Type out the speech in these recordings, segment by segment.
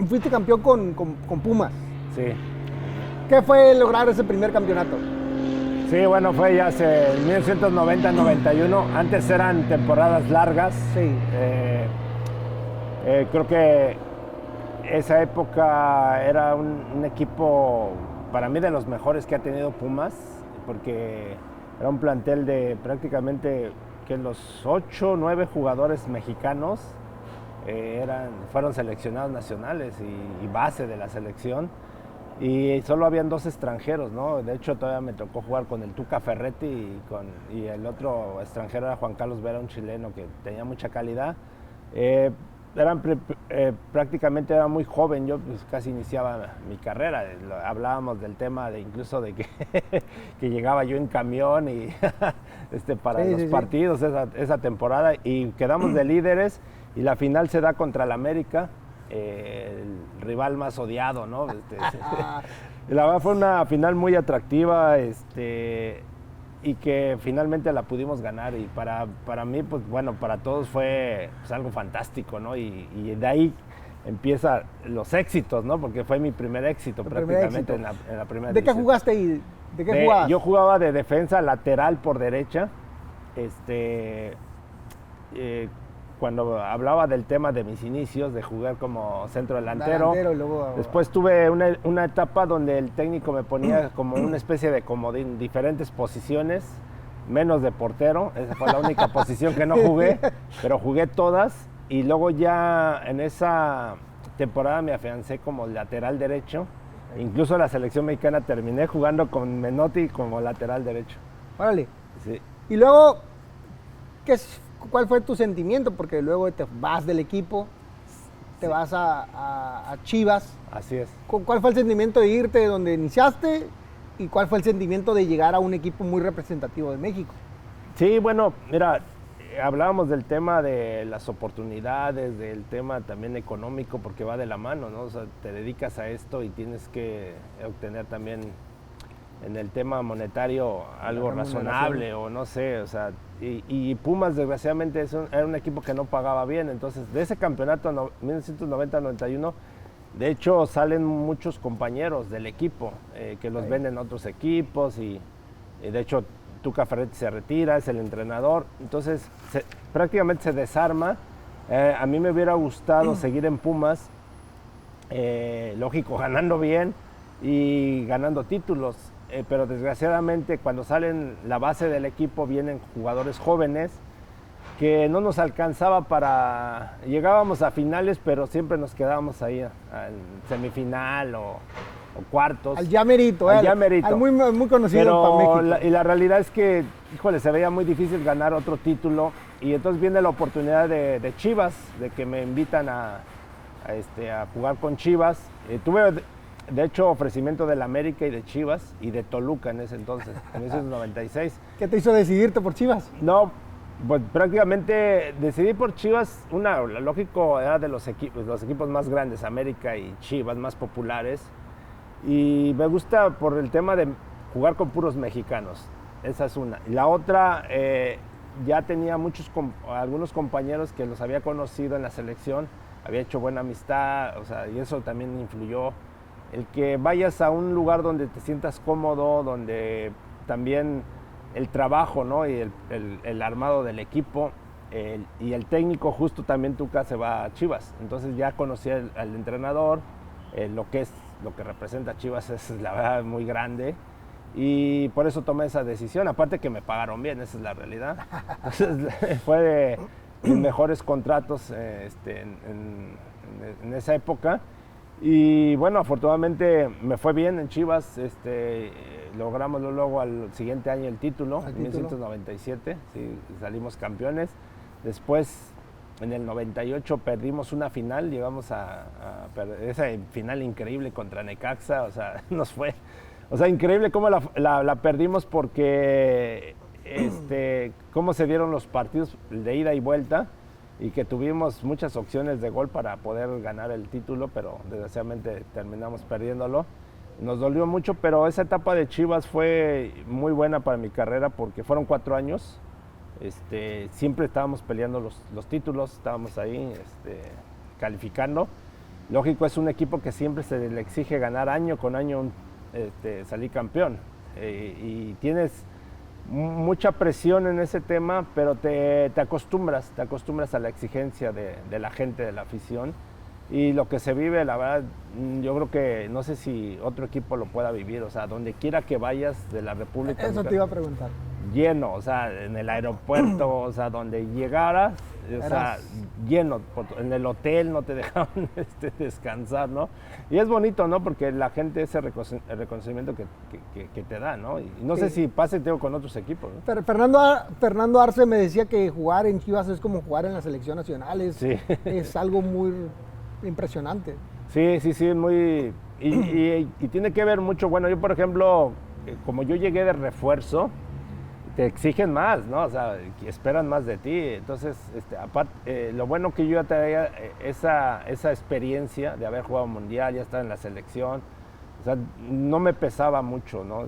fuiste campeón con Pumas. Sí. ¿Qué fue lograr ese primer campeonato? Sí, bueno, fue ya hace 1990-91. Antes eran temporadas largas. Sí. Creo que esa época era un equipo, para mí, de los mejores que ha tenido Pumas, porque era un plantel de prácticamente que los 8 o 9 jugadores mexicanos fueron seleccionados nacionales y base de la selección. Y solo habían 2 extranjeros, ¿no? De hecho, todavía me tocó jugar con el Tuca Ferretti y el otro extranjero era Juan Carlos Vera, un chileno que tenía mucha calidad. Prácticamente era muy joven, yo pues casi iniciaba mi carrera. Hablábamos del tema de incluso de que llegaba yo en camión y para los partidos esa temporada, y quedamos de líderes, y la final se da contra el América, el rival más odiado, ¿no? La verdad fue una final muy atractiva, y que finalmente la pudimos ganar, y para mí, pues bueno, para todos fue pues, algo fantástico, ¿no? Y de ahí empiezan los éxitos, ¿no? Porque fue mi primer éxito prácticamente en la primera división. ¿De qué jugaste y de qué jugabas? Yo jugaba de defensa lateral por derecha. Cuando hablaba del tema de mis inicios, de jugar como centro delantero, después tuve una etapa donde el técnico me ponía como una especie de comodín, diferentes posiciones, menos de portero. Esa fue la única posición que no jugué, pero jugué todas, y luego ya en esa temporada me afiancé como lateral derecho. Incluso la selección mexicana terminé jugando con Menotti como lateral derecho. Órale. Sí. Y luego, ¿cuál fue tu sentimiento? Porque luego te vas del equipo, te vas a Chivas. Así es. ¿Cuál fue el sentimiento de irte de donde iniciaste y cuál fue el sentimiento de llegar a un equipo muy representativo de México? Sí, bueno, mira, hablábamos del tema de las oportunidades, del tema también económico, porque va de la mano, ¿no? O sea, te dedicas a esto y tienes que obtener también en el tema monetario algo razonable, o no sé, o sea, y Pumas desgraciadamente era un equipo que no pagaba bien. Entonces de ese campeonato 1990-91, de hecho salen muchos compañeros del equipo que los ven en otros equipos, y de hecho Tuca Ferretti se retira, es el entrenador, entonces prácticamente se desarma. A mí me hubiera gustado seguir en Pumas, lógico, ganando bien y ganando títulos. Pero desgraciadamente cuando salen la base del equipo vienen jugadores jóvenes que no nos alcanzaba llegábamos a finales, pero siempre nos quedábamos ahí en semifinal o cuartos. Al ya merito, muy conocido para México. Y la realidad es que, híjole, se veía muy difícil ganar otro título, y entonces viene la oportunidad de Chivas, de que me invitan a jugar con Chivas. Tuve de hecho ofrecimiento del América y de Chivas y de Toluca en ese entonces, en 1996. ¿Qué te hizo decidirte por Chivas? No, pues prácticamente decidí por Chivas. Lógico, era de los equipos más grandes, América y Chivas, más populares, y me gusta por el tema de jugar con puros mexicanos. Esa es una. Y la otra, ya tenía algunos compañeros que los había conocido en la selección, había hecho buena amistad, o sea, y eso también influyó. El que vayas a un lugar donde te sientas cómodo, donde también el trabajo, ¿no? Y el armado del equipo, y el técnico, justo también Tuca se va a Chivas. Entonces ya conocí al entrenador, lo que representa Chivas es la verdad muy grande, y por eso tomé esa decisión. Aparte que me pagaron bien, esa es la realidad. Entonces fue de mis mejores contratos en esa época. Y bueno, afortunadamente me fue bien en Chivas. Logramos luego al siguiente año el título, en 1997, sí, salimos campeones. Después, en el 98, perdimos una final, llegamos a perder esa final increíble contra Necaxa, o sea, nos fue, o sea, increíble cómo la perdimos, porque cómo se dieron los partidos de ida y vuelta, y que tuvimos muchas opciones de gol para poder ganar el título, pero desgraciadamente terminamos perdiéndolo. Nos dolió mucho, pero esa etapa de Chivas fue muy buena para mi carrera, porque fueron 4 años. Siempre estábamos peleando los títulos, estábamos ahí calificando, lógico, es un equipo que siempre se le exige ganar año con año, salir campeón. Y tienes mucha presión en ese tema, pero te acostumbras a la exigencia de la gente, de la afición. Y lo que se vive, la verdad, yo creo que no sé si otro equipo lo pueda vivir. O sea, donde quiera que vayas de la República Eso te iba a preguntar. lleno, o sea, en el aeropuerto, o sea, donde llegaras, o sea, lleno, en el hotel no te dejaban descansar, ¿no? Y es bonito, ¿no? Porque la gente ese reconocimiento que te da, ¿no? Y no sé si pase, tengo con otros equipos, ¿no? Pero Fernando Arce me decía que jugar en Chivas es como jugar en la selección nacional, es algo muy impresionante. Sí, muy... Y tiene que ver mucho, bueno, yo por ejemplo, como yo llegué de refuerzo, te exigen más, ¿no? O sea, esperan más de ti. Entonces, aparte, lo bueno que yo ya traía esa experiencia de haber jugado mundial, ya estar en la selección, o sea, no me pesaba mucho, ¿no?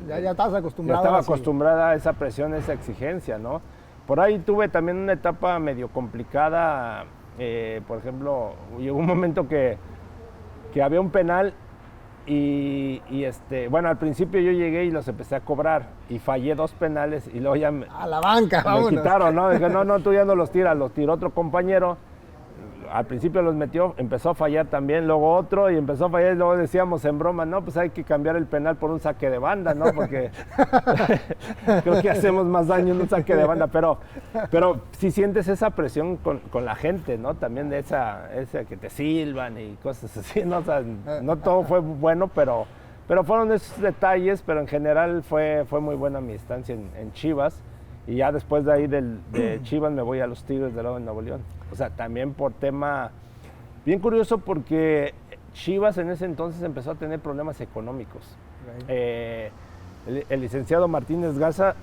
Ya estabas acostumbrado. Ya estaba acostumbrada a esa presión, esa exigencia, ¿no? Por ahí tuve también una etapa medio complicada, por ejemplo, llegó un momento que había un penal. Y bueno, al principio yo llegué y los empecé a cobrar y fallé 2 penales y luego ya a la banca, me quitaron, ¿no? Dije, no, tú ya no los tiras, los tiró otro compañero. Al principio los metió, empezó a fallar también, luego otro y empezó a fallar y luego decíamos en broma, no, pues hay que cambiar el penal por un saque de banda, ¿no? Porque creo que hacemos más daño en un saque de banda, pero si sientes esa presión con la gente, ¿no? También de esa que te silban y cosas así, ¿no? O sea, no todo fue bueno, pero fueron esos detalles, pero en general fue muy buena mi estancia en Chivas. Y ya después de ahí de Chivas me voy a los Tigres de Nuevo León. O sea, también por tema bien curioso porque Chivas en ese entonces empezó a tener problemas económicos. Okay. El licenciado Martínez Garza,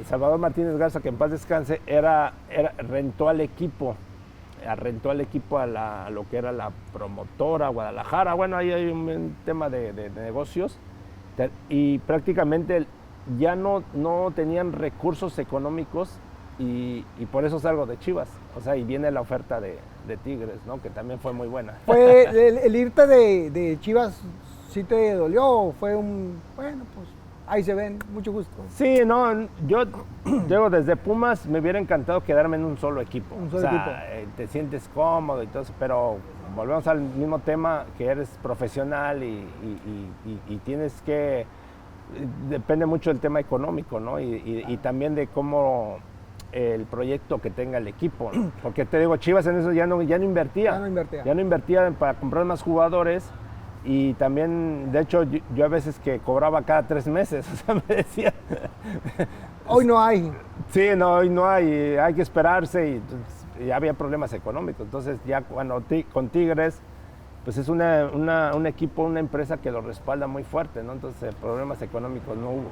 Salvador Martínez Garza, que en paz descanse, rentó al equipo a lo que era la promotora Guadalajara. Bueno, ahí hay un tema de negocios y prácticamente ya no tenían recursos económicos y por eso salgo de Chivas. O sea, y viene la oferta de Tigres, ¿no? Que también fue muy buena. ¿Fue el irte de Chivas sí te dolió o fue bueno, pues ahí se ven, mucho gusto? Sí, no, yo digo, desde Pumas me hubiera encantado quedarme en un solo equipo. Te sientes cómodo y todo eso, pero volvemos al mismo tema, que eres profesional y tienes que... Depende mucho del tema económico, ¿no? Y también de cómo el proyecto que tenga el equipo, ¿no? Porque te digo, Chivas en eso ya no invertía. Ya no invertía para comprar más jugadores y también, de hecho, yo a veces que cobraba cada 3 meses, o sea, me decía... Hoy no hay. Sí, no, hoy no hay, hay que esperarse y había problemas económicos. Entonces ya cuando con Tigres... pues es un equipo, una empresa que lo respalda muy fuerte, ¿no? Entonces problemas económicos no hubo.